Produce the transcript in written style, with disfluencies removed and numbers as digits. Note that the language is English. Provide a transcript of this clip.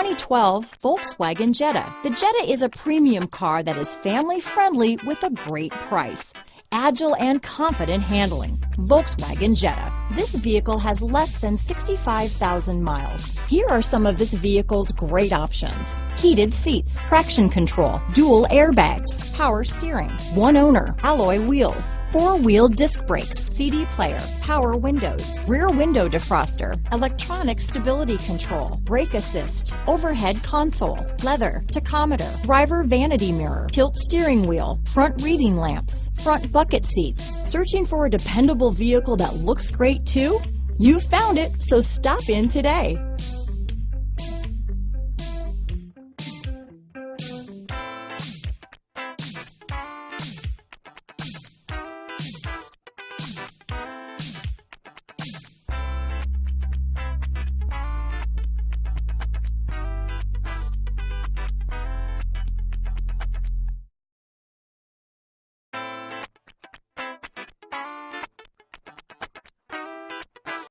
2012 Volkswagen Jetta. The Jetta is a premium car that is family friendly with a great price. Agile and confident handling. Volkswagen Jetta. This vehicle has less than 65,000 miles. Here are some of this vehicle's great options: heated seats, traction control, dual airbags, power steering, one owner, alloy wheels, four-wheel disc brakes, CD player, power windows, rear window defroster, electronic stability control, brake assist, overhead console, leather, tachometer, driver vanity mirror, tilt steering wheel, front reading lamps, front bucket seats. Searching for a dependable vehicle that looks great too? You found it, so stop in today.